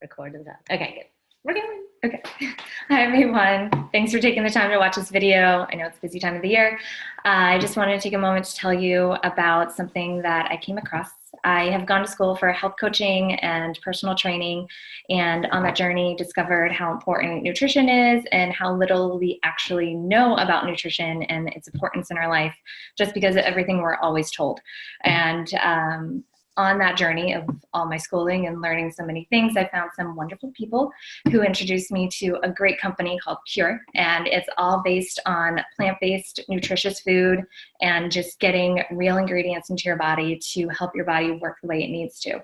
Record is up. Okay, good. We're going. Okay. Hi, everyone. Thanks for taking the time to watch this video. I know it's a busy time of the year. I just wanted to take a moment to tell you about something that I came across. I have gone to school for health coaching and personal training, and on that journey discovered how important nutrition is and how little we actually know about nutrition and its importance in our life, just because of everything we're always told. And on that journey of all my schooling and learning so many things, I found some wonderful people who introduced me to a great company called Pure, and it's all based on plant-based, nutritious food and just getting real ingredients into your body to help your body work the way it needs to.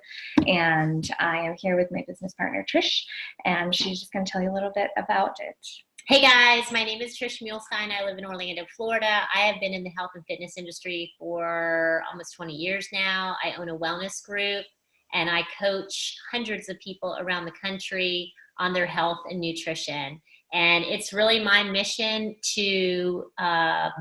And I am here with my business partner, Trish, and she's just going to tell you a little bit about it. Hey guys, my name is Trish Muhlstein. I live in Orlando, Florida. I have been in the health and fitness industry for almost 20 years now. I own a wellness group and I coach hundreds of people around the country on their health and nutrition. And it's really my mission to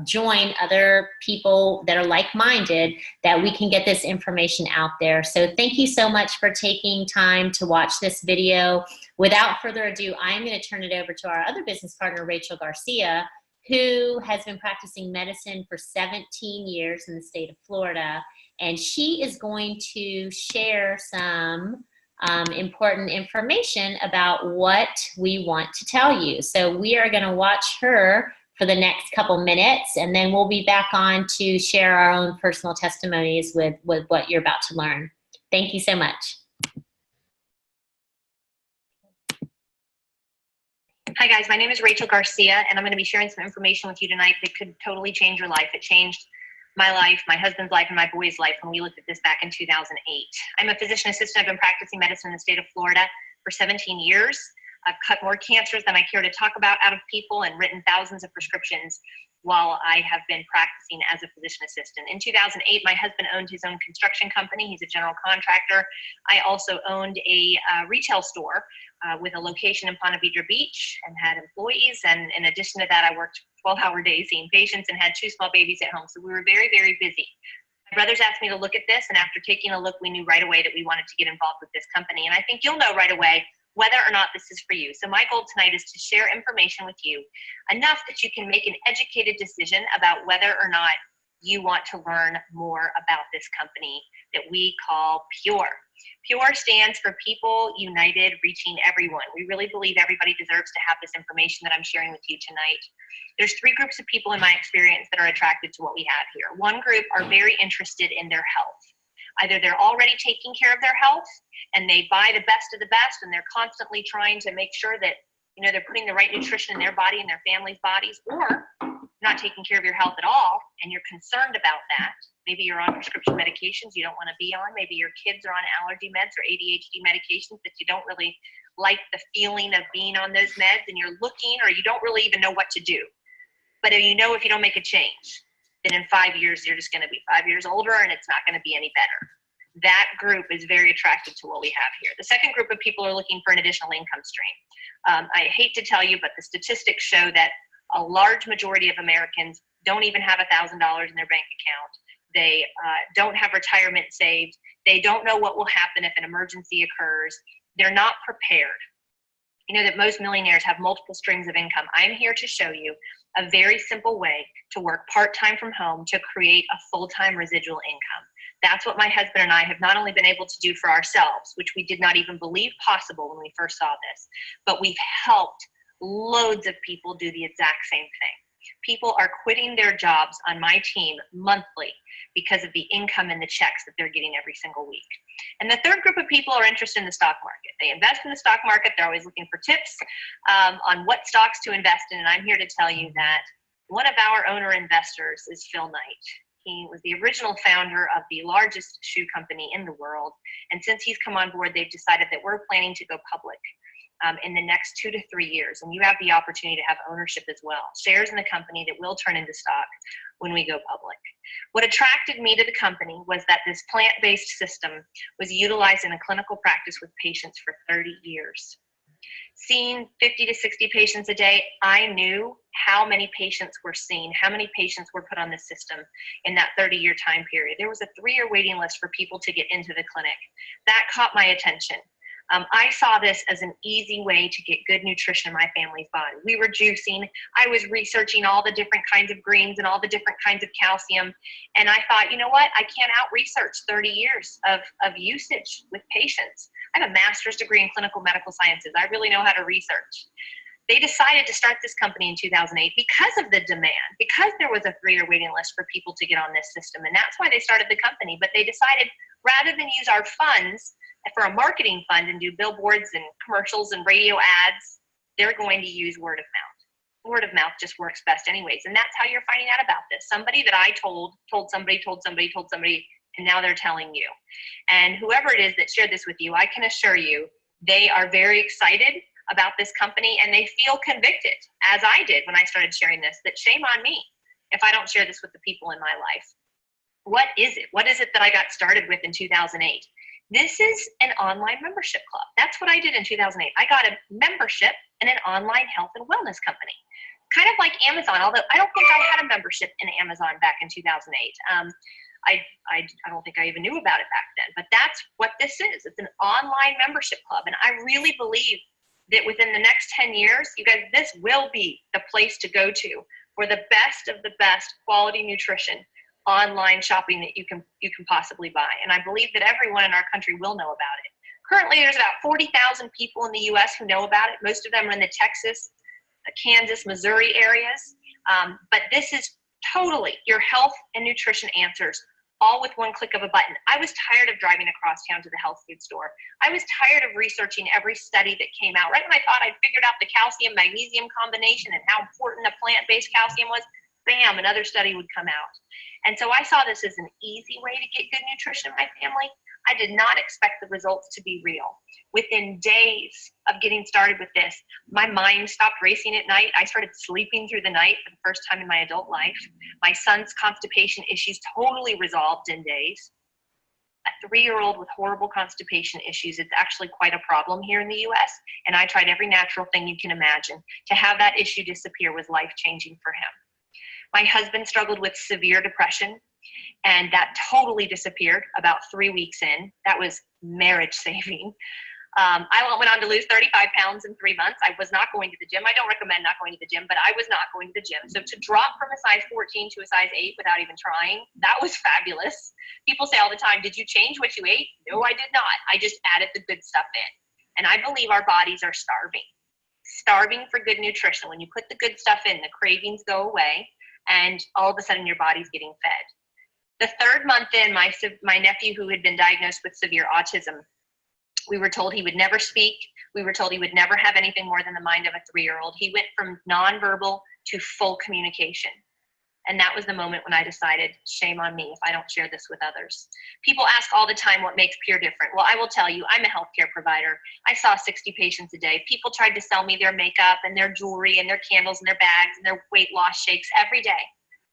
join other people that are like-minded, that we can get this information out there. So thank you so much for taking time to watch this video. Without further ado, I'm going to turn it over to our other business partner, Rachel Garcia, who has been practicing medicine for 17 years in the state of Florida. And she is going to share some important information about what we want to tell you. So we are going to watch her for the next couple minutes, and then we'll be back on to share our own personal testimonies with what you're about to learn. Thank you so much. Hi guys, my name is Rachel Garcia, and I'm going to be sharing some information with you tonight that could totally change your life. It changed my life, my husband's life, and my boy's life when we looked at this back in 2008. I'm a physician assistant. I've been practicing medicine in the state of Florida for 17 years. I've cut more cancers than I care to talk about out of people and written thousands of prescriptions while I have been practicing as a physician assistant. In 2008, my husband owned his own construction company. He's a general contractor. I also owned a retail store with a location in Ponte Vedra Beach and had employees. And in addition to that, I worked 12-hour days seeing patients and had 2 small babies at home. So we were very, very busy. My brothers asked me to look at this, and after taking a look, we knew right away that we wanted to get involved with this company. And I think you'll know right away whether or not this is for you. So my goal tonight is to share information with you enough that you can make an educated decision about whether or not you want to learn more about this company that we call Pure. Pure stands for People United Reaching Everyone. We really believe everybody deserves to have this information that I'm sharing with you tonight. There's 3 groups of people in my experience that are attracted to what we have here. One group are very interested in their health. Either they're already taking care of their health and they buy the best of the best and they're constantly trying to make sure that, you know, they're putting the right nutrition in their body and their family's bodies, or not taking care of your health at all and you're concerned about that. Maybe you're on prescription medications you don't want to be on. Maybe your kids are on allergy meds or ADHD medications that you don't really like the feeling of being on those meds, and you're looking, or you don't really even know what to do. But you know if you don't make a change, then in 5 years, you're just going to be 5 years older and it's not going to be any better. That group is very attracted to what we have here. The second group of people are looking for an additional income stream. I hate to tell you, but the statistics show that a large majority of Americans don't even have $1,000 in their bank account. They don't have retirement saved. They don't know what will happen if an emergency occurs. They're not prepared. You know that most millionaires have multiple streams of income. I'm here to show you a very simple way to work part-time from home to create a full-time residual income. That's what my husband and I have not only been able to do for ourselves, which we did not even believe possible when we first saw this, but we've helped loads of people do the exact same thing. People are quitting their jobs on my team monthly because of the income and the checks that they're getting every single week. And the third group of people are interested in the stock market. They invest in the stock market. They're always looking for tips on what stocks to invest in. And I'm here to tell you that one of our owner investors is Phil Knight. He was the original founder of the largest shoe company in the world. And since he's come on board, they've decided that we're planning to go public in the next 2 to 3 years. And you have the opportunity to have ownership as well, shares in the company that will turn into stock when we go public. What attracted me to the company was that this plant-based system was utilized in a clinical practice with patients for 30 years. Seeing 50 to 60 patients a day, I knew how many patients were seen, how many patients were put on the system in that 30-year time period. There was a 3-year waiting list for people to get into the clinic. That caught my attention. I saw this as an easy way to get good nutrition in my family's body. We were juicing. I was researching all the different kinds of greens and all the different kinds of calcium. And I thought, you know what? I can't out-research 30 years of usage with patients. I have a master's degree in clinical medical sciences. I really know how to research. They decided to start this company in 2008 because of the demand, because there was a 3-year waiting list for people to get on this system. And that's why they started the company. But they decided rather than use our funds for a marketing fund and do billboards and commercials and radio ads, they're going to use word of mouth. Word of mouth just works best anyways. And that's how you're finding out about this. Somebody that I told somebody, and now they're telling you. And whoever it is that shared this with you, I can assure you, they are very excited about this company and they feel convicted, as I did when I started sharing this, that shame on me if I don't share this with the people in my life. What is it? What is it that I got started with in 2008? This is an online membership club. That's what I did in 2008. I got a membership in an online health and wellness company. Kind of like Amazon, although I don't think I had a membership in Amazon back in 2008. I don't think I even knew about it back then, but that's what this is. It's an online membership club. And I really believe that within the next 10 years, you guys, this will be the place to go to for the best quality nutrition online shopping that you can possibly buy. And I believe that everyone in our country will know about it. Currently, there's about 40,000 people in the U.S. who know about it. Most of them are in the Texas, Kansas, Missouri areas. But this is totally your health and nutrition answers, all with one click of a button. I was tired of driving across town to the health food store. I was tired of researching every study that came out. Right when I thought I'd figured out the calcium-magnesium combination and how important a plant-based calcium was, bam, another study would come out. And so I saw this as an easy way to get good nutrition in my family. I did not expect the results to be real. Within days of getting started with this, my mind stopped racing at night. I started sleeping through the night for the first time in my adult life. My son's constipation issues totally resolved in days. A 3-year-old with horrible constipation issues, it's actually quite a problem here in the US. And I tried every natural thing you can imagine. To have that issue disappear was life-changing for him. My husband struggled with severe depression, and that totally disappeared about 3 weeks in. That was marriage saving. I went on to lose 35 pounds in 3 months. I was not going to the gym. I don't recommend not going to the gym, but I was not going to the gym. So to drop from a size 14 to a size 8 without even trying, that was fabulous. People say all the time, did you change what you ate? No, I did not. I just added the good stuff in. And I believe our bodies are starving for good nutrition. When you put the good stuff in, the cravings go away, and all of a sudden your body's getting fed. The 3rd month in, my nephew, who had been diagnosed with severe autism, we were told he would never speak. We were told he would never have anything more than the mind of a 3-year-old. He went from nonverbal to full communication. And that was the moment when I decided, shame on me if I don't share this with others. People ask all the time what makes Pure different. Well, I will tell you, I'm a healthcare provider. I saw 60 patients a day. People tried to sell me their makeup and their jewelry and their candles and their bags and their weight loss shakes every day.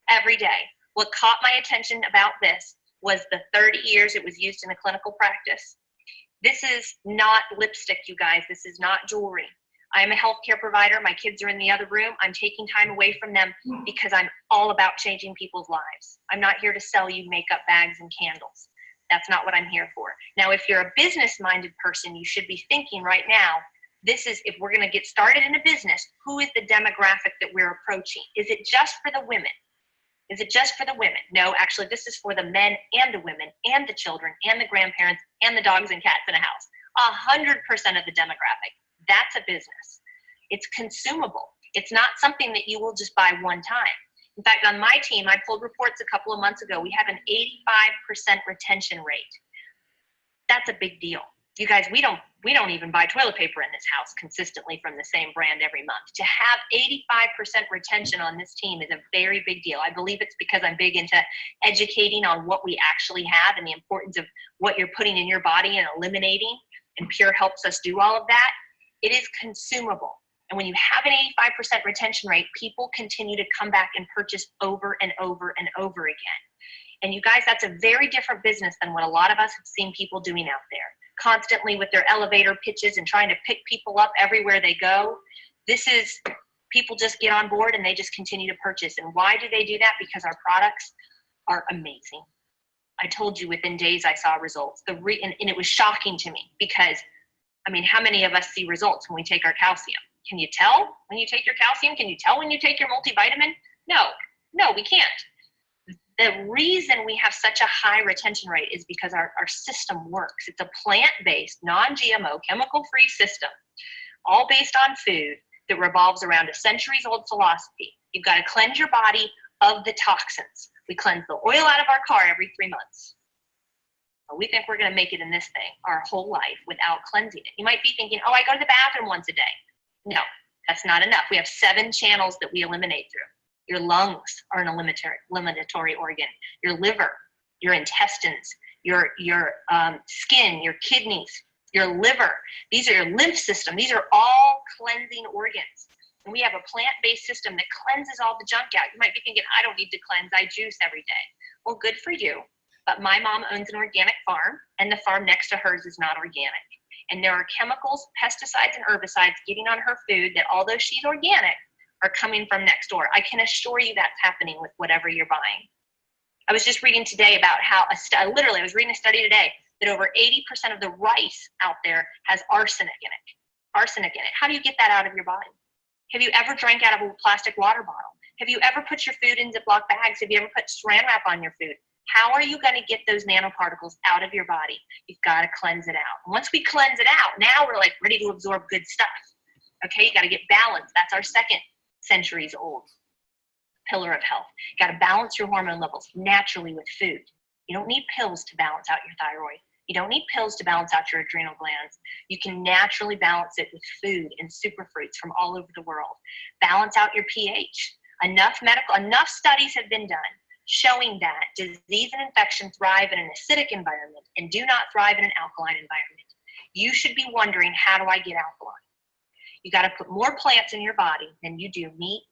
Every day. What caught my attention about this was the 30 years it was used in a clinical practice. This is not lipstick, you guys. This is not jewelry. I am a healthcare provider. My kids are in the other room. I'm taking time away from them because I'm all about changing people's lives. I'm not here to sell you makeup bags and candles. That's not what I'm here for. Now, if you're a business-minded person, you should be thinking right now, this is, if we're going to get started in a business, who is the demographic that we're approaching? Is it just for the women? Is it just for the women? No, actually, this is for the men and the women and the children and the grandparents and the dogs and cats in a house. 100% of the demographic. That's a business. It's consumable. It's not something that you will just buy one time. In fact, on my team, I pulled reports a couple of months ago. We have an 85% retention rate. That's a big deal. You guys, we don't even buy toilet paper in this house consistently from the same brand every month. To have 85% retention on this team is a very big deal. I believe it's because I'm big into educating on what we actually have and the importance of what you're putting in your body and eliminating, and Pure helps us do all of that. It is consumable. And when you have an 85% retention rate, people continue to come back and purchase over and over and over again. And you guys, that's a very different business than what a lot of us have seen people doing out there. Constantly with their elevator pitches and trying to pick people up everywhere they go. This is, people just get on board and they just continue to purchase. And why do they do that? Because our products are amazing. I told you within days I saw results. And it was shocking to me because I mean, how many of us see results when we take our calcium? Can you tell when you take your calcium? Can you tell when you take your multivitamin? No, we can't. The reason we have such a high retention rate is because our system works. It's a plant-based, non-GMO, chemical-free system, all based on food that revolves around a centuries-old philosophy. You've got to cleanse your body of the toxins. We cleanse the oil out of our car every 3 months. But we think we're going to make it in this thing our whole life without cleansing it. You might be thinking, oh, I go to the bathroom once a day. No, that's not enough. We have 7 channels that we eliminate through. Your lungs are an eliminatory organ. Your liver, your intestines, your skin, your kidneys, your liver. These are your lymph system. These are all cleansing organs. And we have a plant-based system that cleanses all the junk out. You might be thinking, I don't need to cleanse. I juice every day. Well, good for you. But my mom owns an organic farm, and the farm next to hers is not organic. And there are chemicals, pesticides, and herbicides getting on her food that, although she's organic, are coming from next door. I can assure you that's happening with whatever you're buying. I was just reading today about how, I was reading a study today that over 80% of the rice out there has arsenic in it. How do you get that out of your body? Have you ever drank out of a plastic water bottle? Have you ever put your food in Ziploc bags? Have you ever put saran wrap on your food? How are you going to get those nanoparticles out of your body? You've got to cleanse it out. Once we cleanse it out, now we're like ready to absorb good stuff. Okay, you got to get balance. That's our second centuries old pillar of health. You got to balance your hormone levels naturally with food. You don't need pills to balance out your thyroid. You don't need pills to balance out your adrenal glands. You can naturally balance it with food and superfruits from all over the world. Balance out your pH. Enough studies have been done showing that disease and infection thrive in an acidic environment and do not thrive in an alkaline environment. You should be wondering, how do I get alkaline? You got to put more plants in your body than you do meat,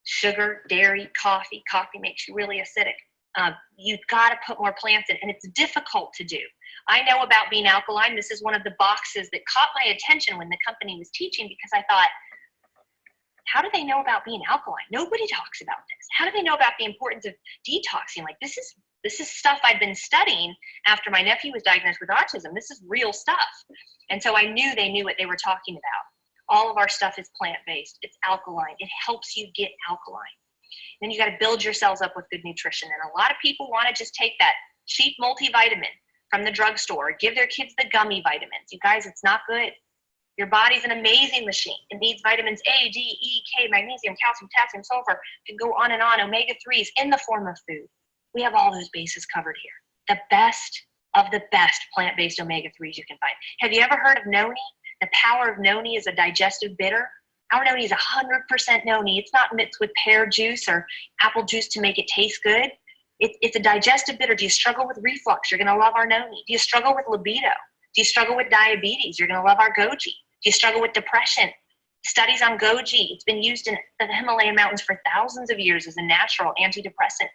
sugar, dairy, coffee. Coffee makes you really acidic. You've got to put more plants in, and it's difficult to do. I know about being alkaline. This is one of the boxes that caught my attention when the company was teaching, because I thought, how do they know about being alkaline? Nobody talks about this. How do they know about the importance of detoxing? Like, this is stuff I've been studying after my nephew was diagnosed with autism. This is real stuff. And so I knew they knew what they were talking about. All of our stuff is plant-based. It's alkaline. It helps you get alkaline. Then you got to build your cells up with good nutrition. And a lot of people want to just take that cheap multivitamin from the drugstore, or give their kids the gummy vitamins. You guys, it's not good. Your body's an amazing machine. It needs vitamins A, D, E, K, magnesium, calcium, potassium, sulfur. Can go on and on. Omega-3s in the form of food. We have all those bases covered here. The best of the best plant-based omega-3s you can find. Have you ever heard of noni? The power of noni is a digestive bitter. Our noni is 100% noni. It's not mixed with pear juice or apple juice to make it taste good. It's a digestive bitter. Do you struggle with reflux? You're going to love our noni. Do you struggle with libido? Do you struggle with diabetes? You're going to love our goji. Do you struggle with depression? Studies on goji. It's been used in the Himalayan mountains for thousands of years as a natural antidepressant.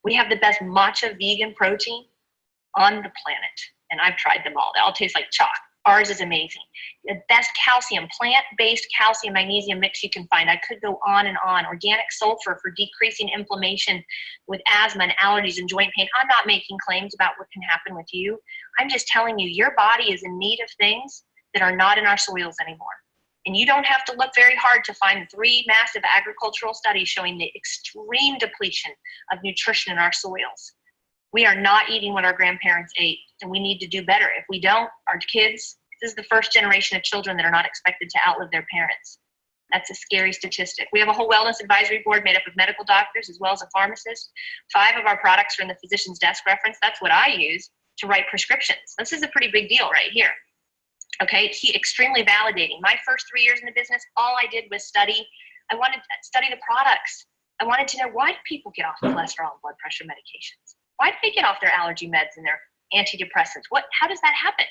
We have the best matcha vegan protein on the planet, and I've tried them all. They all taste like chalk. Ours is amazing. The best calcium, plant-based calcium magnesium mix you can find. I could go on and on. Organic sulfur for decreasing inflammation with asthma and allergies and joint pain. I'm not making claims about what can happen with you. I'm just telling you, your body is in need of things that are not in our soils anymore. And you don't have to look very hard to find 3 massive agricultural studies showing the extreme depletion of nutrition in our soils. We are not eating what our grandparents ate, and we need to do better. If we don't, our kids, this is the first generation of children that are not expected to outlive their parents. That's a scary statistic. We have a whole wellness advisory board made up of medical doctors as well as a pharmacist. 5 of our products are in the physician's desk reference. That's what I use to write prescriptions. This is a pretty big deal right here. Okay, it's extremely validating. My first 3 years in the business, all I did was study. I wanted to study the products. I wanted to know, why do people get off cholesterol and blood pressure medications? Why do they get off their allergy meds and their antidepressants? How does that happen?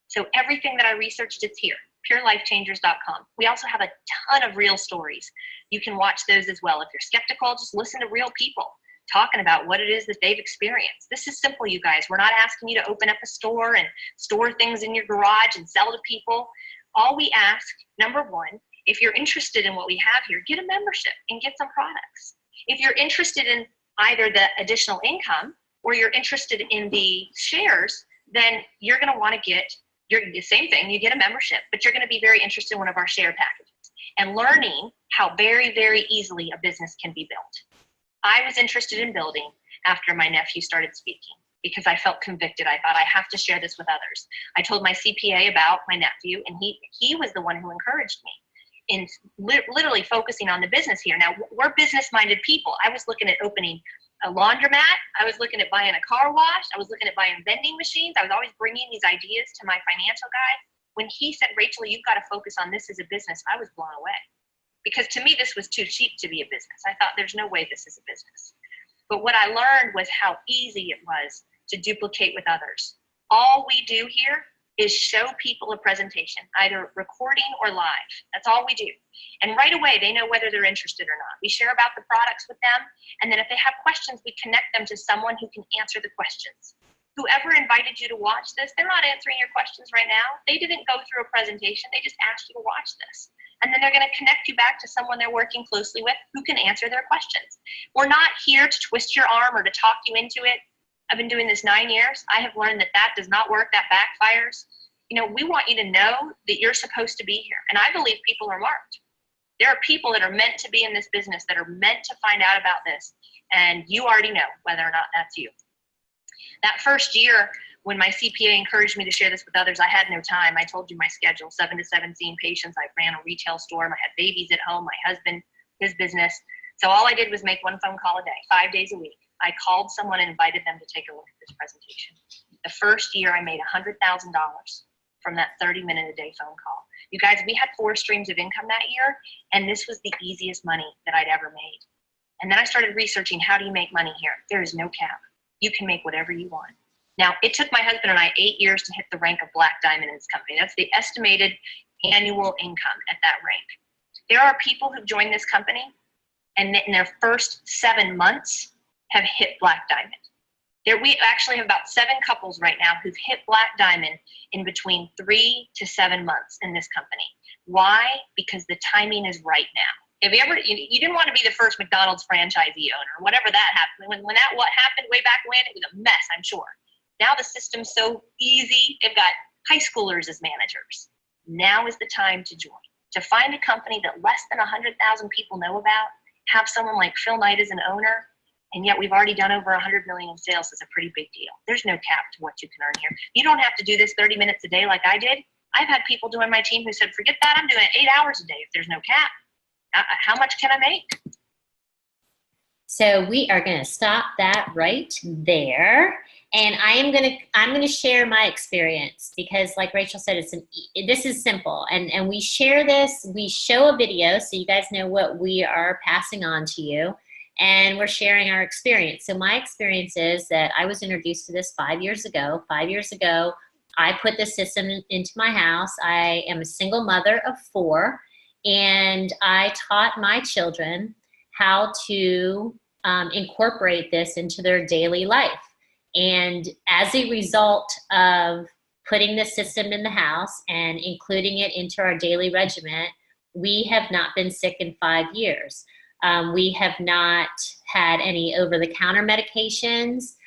So everything that I researched, it's here, purelifechangers.com. We also have a ton of real stories. You can watch those as well. If you're skeptical, just listen to real people talking about what it is that they've experienced. This is simple, you guys. We're not asking you to open up a store and store things in your garage and sell to people. All we ask, number one, if you're interested in what we have here, get a membership and get some products. If you're interested in either the additional income or you're interested in the shares, then you're going to want to get You're the same thing. You get a membership, but you're going to be very interested in one of our share packages and learning how very, very easily a business can be built. I was interested in building after my nephew started speaking because I felt convicted. I thought I have to share this with others. I told my CPA about my nephew, and he was the one who encouraged me in literally focusing on the business here. Now, we're business-minded people. I was looking at opening a laundromat. I was looking at buying a car wash. I was looking at buying vending machines. I was always bringing these ideas to my financial guy. When he said, Rachel, you've got to focus on this as a business, I was blown away. Because to me, this was too cheap to be a business. I thought there's no way this is a business. But what I learned was how easy it was to duplicate with others. All we do here is show people a presentation, either recording or live. That's all we do. And right away, they know whether they're interested or not. We share about the products with them, and then if they have questions, we connect them to someone who can answer the questions. Whoever invited you to watch this, they're not answering your questions right now. They didn't go through a presentation. They just asked you to watch this. And then they're going to connect you back to someone they're working closely with who can answer their questions. We're not here to twist your arm or to talk you into it. I've been doing this 9 years. I have learned that that does not work. That backfires. You know, we want you to know that you're supposed to be here. And I believe people are marked. There are people that are meant to be in this business, that are meant to find out about this. And you already know whether or not that's you. That first year, when my CPA encouraged me to share this with others, I had no time. I told you my schedule, 7 to 17 patients. I ran a retail store. I had babies at home, my husband, his business. So all I did was make one phone call a day, 5 days a week. I called someone and invited them to take a look at this presentation. The first year, I made $100,000 from that 30-minute-a-day phone call. You guys, we had 4 streams of income that year, and this was the easiest money that I'd ever made. And then I started researching, how do you make money here? There is no cap. You can make whatever you want. Now, it took my husband and I 8 years to hit the rank of Black Diamond in this company. That's the estimated annual income at that rank. There are people who've joined this company and in their first 7 months have hit Black Diamond. We actually have about 7 couples right now who've hit Black Diamond in between 3 to 7 months in this company. Why? Because the timing is right now. If you ever, you didn't want to be the first McDonald's franchisee owner, whatever that happened. When that what happened way back when, it was a mess, I'm sure. Now the system's so easy. They've got high schoolers as managers. Now is the time to join. To find a company that less than 100,000 people know about, have someone like Phil Knight as an owner, and yet we've already done over 100 million in sales is a pretty big deal. There's no cap to what you can earn here. You don't have to do this 30 minutes a day like I did. I've had people join my team who said, forget that, I'm doing it 8 hours a day if there's no cap. How much can I make? So we are going to stop that right there. And I'm going to share my experience because like Rachel said, this is simple. And we share this, we show a video so you guys know what we are passing on to you. And we're sharing our experience. So my experience is that I was introduced to this 5 years ago. 5 years ago, I put the system into my house. I am a single mother of 4. And I taught my children how to incorporate this into their daily life. And as a result of putting the system in the house and including it into our daily regimen, we have not been sick in 5 years. We have not had any over-the-counter medications.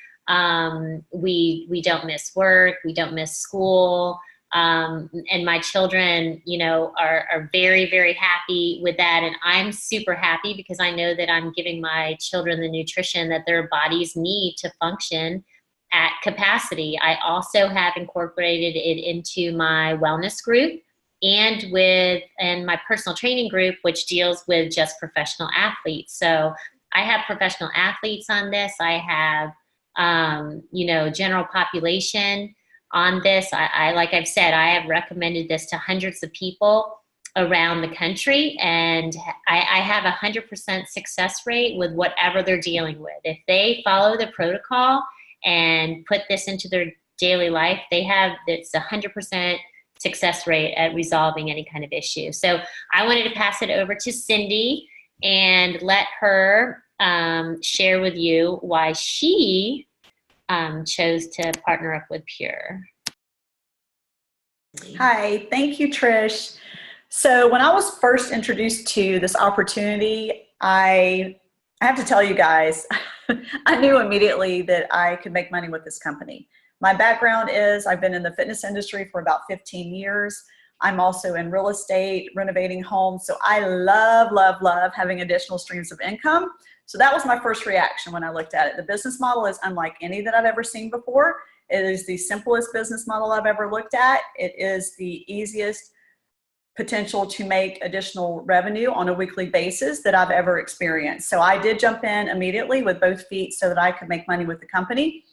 We don't miss work. We don't miss school. And my children, you know, are very, very happy with that. And I'm super happy because I know that I'm giving my children the nutrition that their bodies need to function at capacity. I also have incorporated it into my wellness group and my personal training group, which deals with just professional athletes. So I have professional athletes on this. I have, you know, general population on this. Like I've said, I have recommended this to hundreds of people around the country, and I have 100% success rate with whatever they're dealing with. If they follow the protocol and put this into their daily life, it's 100% success rate at resolving any kind of issue. So I wanted to pass it over to Cindy and let her share with you why she chose to partner up with Pure. Hi, thank you, Trish. So when I was first introduced to this opportunity, I have to tell you guys, I knew immediately that I could make money with this company. My background is I've been in the fitness industry for about 15 years. I'm also in real estate, renovating homes. So I love, love, love having additional streams of income. So that was my first reaction when I looked at it. The business model is unlike any that I've ever seen before. It is the simplest business model I've ever looked at. It is the easiest potential to make additional revenue on a weekly basis that I've ever experienced. So I did jump in immediately with both feet so that I could make money with the company.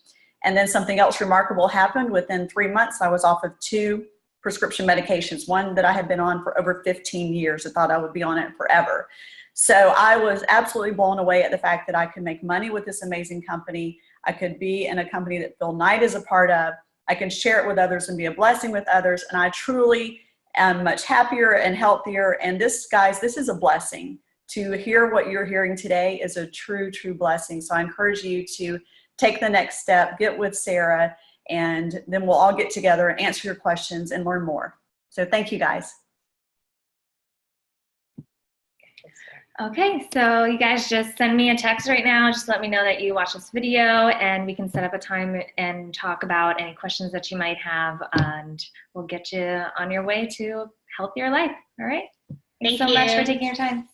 And then something else remarkable happened. Within 3 months, I was off of 2 prescription medications, one that I had been on for over 15 years. I thought I would be on it forever. So I was absolutely blown away at the fact that I could make money with this amazing company. I could be in a company that Phil Knight is a part of. I can share it with others and be a blessing with others. And I truly am much happier and healthier. And this, guys, this is a blessing. To hear what you're hearing today is a true, true blessing. So I encourage you to take the next step, get with Sara, and then we'll all get together and answer your questions and learn more. So thank you, guys. Okay, so you guys just send me a text right now. Just let me know that you watch this video, and we can set up a time and talk about any questions that you might have, and we'll get you on your way to a healthier life. All right? Thanks so much for taking your time.